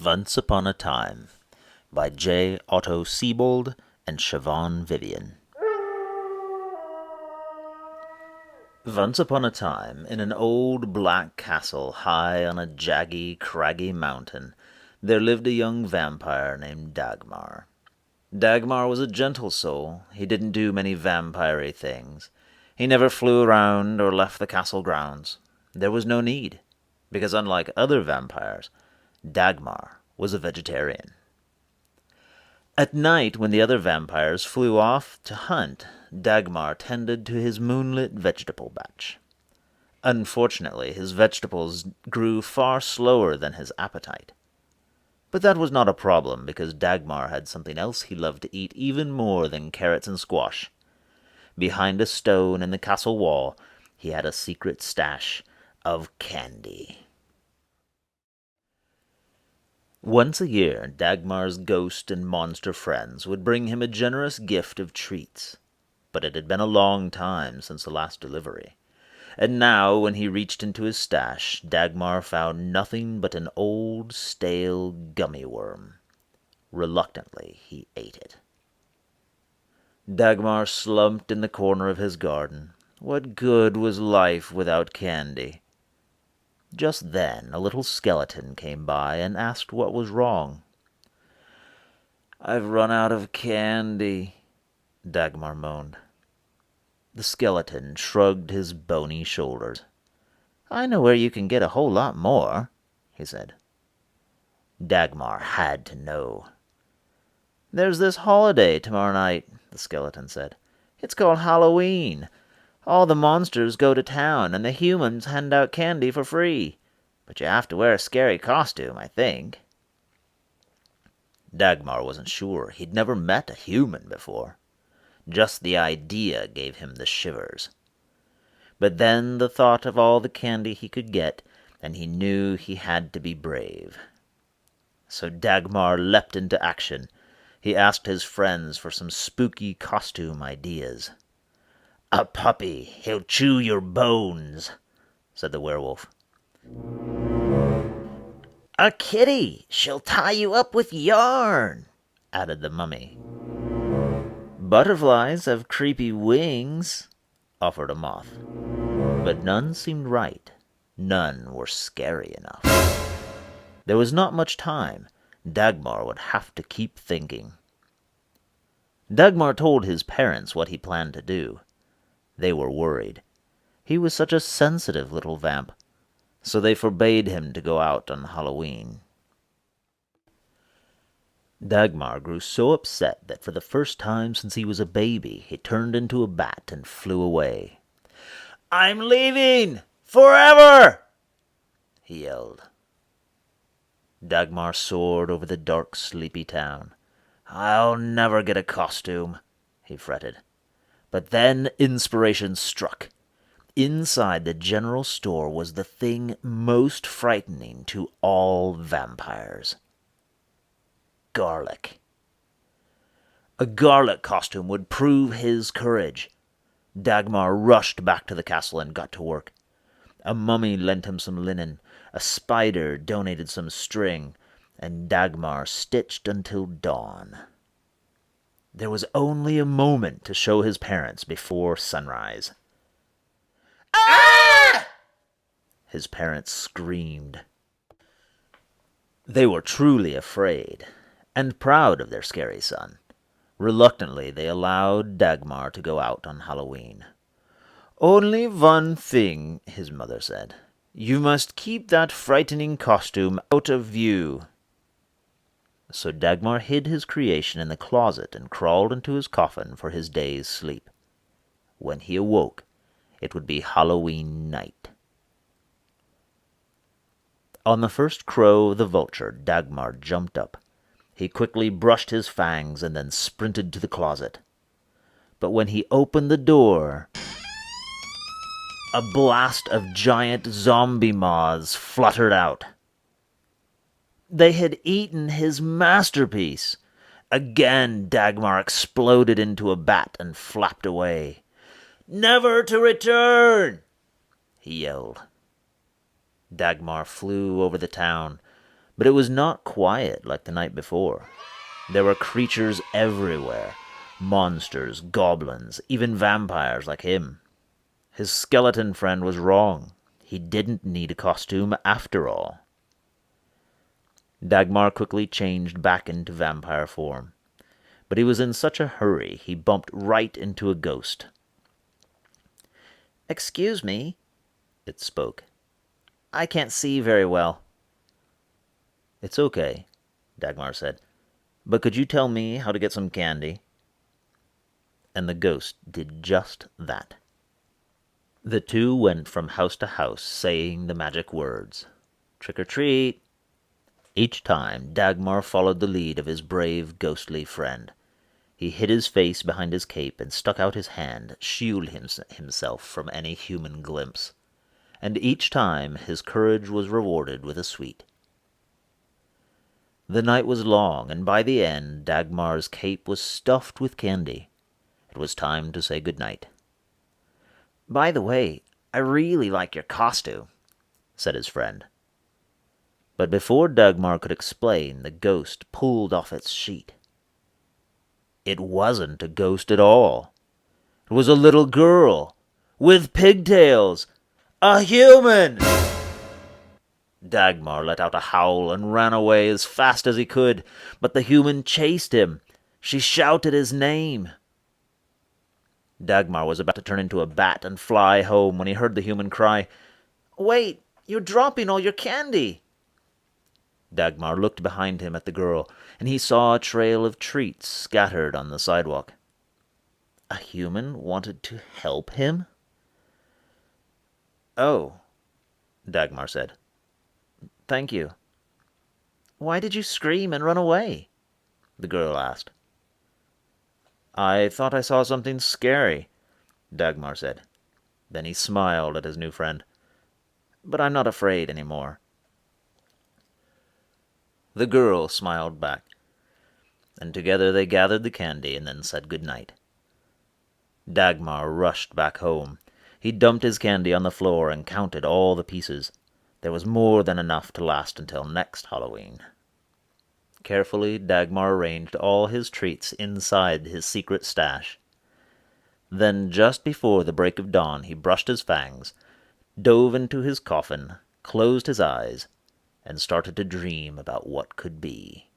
Vunce Upon a Time by J.otto Seibold and Siobhan Vivian. Once upon a time, in an old black castle high on a jaggy, craggy mountain, there lived a young vampire named Dagmar. Dagmar was a gentle soul. He didn't do many vampire-y things. He never flew around or left the castle grounds. There was no need, because unlike other vampires, Dagmar was a vegetarian. At night, when the other vampires flew off to hunt, Dagmar tended to his moonlit vegetable patch. Unfortunately, his vegetables grew far slower than his appetite. But that was not a problem, because Dagmar had something else he loved to eat even more than carrots and squash. Behind a stone in the castle wall, he had a secret stash of candy. Once a year, Dagmar's ghost and monster friends would bring him a generous gift of treats. But it had been a long time since the last delivery. And now, when he reached into his stash, Dagmar found nothing but an old, stale gummy worm. Reluctantly, he ate it. Dagmar slumped in the corner of his garden. What good was life without candy? Just then, a little skeleton came by and asked what was wrong. "I've run out of candy," Dagmar moaned. The skeleton shrugged his bony shoulders. "I know where you can get a whole lot more," he said. Dagmar had to know. "There's this holiday tomorrow night," the skeleton said. "It's called Halloween. All the monsters go to town, and the humans hand out candy for free. But you have to wear a scary costume, I think." Dagmar wasn't sure. He'd never met a human before. Just the idea gave him the shivers. But then the thought of all the candy he could get, and he knew he had to be brave. So Dagmar leapt into action. He asked his friends for some spooky costume ideas. "A puppy, he'll chew your bones," said the werewolf. "A kitty, she'll tie you up with yarn," added the mummy. "Butterflies have creepy wings," offered a moth. But none seemed right. None were scary enough. There was not much time. Dagmar would have to keep thinking. Dagmar told his parents what he planned to do. They were worried. He was such a sensitive little vamp, so they forbade him to go out on Halloween. Dagmar grew so upset that for the first time since he was a baby, he turned into a bat and flew away. "I'm leaving! Forever!" he yelled. Dagmar soared over the dark, sleepy town. "I'll never get a costume," he fretted. But then inspiration struck. Inside the general store was the thing most frightening to all vampires. Garlic. A garlic costume would prove his courage. Dagmar rushed back to the castle and got to work. A mummy lent him some linen, a spider donated some string, and Dagmar stitched until dawn. There was only a moment to show his parents before sunrise. "Ah!" His parents screamed. They were truly afraid, and proud of their scary son. Reluctantly, they allowed Dagmar to go out on Halloween. "Only one thing," his mother said. "You must keep that frightening costume out of view." So Dagmar hid his creation in the closet and crawled into his coffin for his day's sleep. When he awoke, it would be Halloween night. On the first crow of the vulture, Dagmar jumped up. He quickly brushed his fangs and then sprinted to the closet. But when he opened the door, a blast of giant zombie moths fluttered out. They had eaten his masterpiece. Again Dagmar exploded into a bat and flapped away. "Never to return!" he yelled. Dagmar flew over the town, But it was not quiet like the night before. There were creatures everywhere. Monsters, goblins, even vampires like him. His skeleton friend was wrong. He didn't need a costume after all. Dagmar quickly changed back into vampire form. But he was in such a hurry, he bumped right into a ghost. "Excuse me," it spoke. "I can't see very well." "It's okay," Dagmar said. "But could you tell me how to get some candy?" And the ghost did just that. The two went from house to house, saying the magic words. "Trick or treat." Each time, Dagmar followed the lead of his brave, ghostly friend. He hid his face behind his cape and stuck out his hand, shielding himself from any human glimpse. And each time his courage was rewarded with a sweet. The night was long, and by the end, Dagmar's cape was stuffed with candy. It was time to say good night. "By the way, I really like your costume," said his friend. But before Dagmar could explain, the ghost pulled off its sheet. It wasn't a ghost at all. It was a little girl, with pigtails. A human! Dagmar let out a howl and ran away as fast as he could, but the human chased him. She shouted his name. Dagmar was about to turn into a bat and fly home when he heard the human cry, "Wait, you're dropping all your candy!" Dagmar looked behind him at the girl, and he saw a trail of treats scattered on the sidewalk. A human wanted to help him? "Oh," Dagmar said. "Thank you." "Why did you scream and run away?" the girl asked. "I thought I saw something scary," Dagmar said. Then he smiled at his new friend. "But I'm not afraid anymore." The girl smiled back, and together they gathered the candy and then said good night. Dagmar rushed back home. He dumped his candy on the floor and counted all the pieces. There was more than enough to last until next Halloween. Carefully, Dagmar arranged all his treats inside his secret stash. Then, just before the break of dawn, he brushed his fangs, dove into his coffin, closed his eyes, and started to dream about what could be.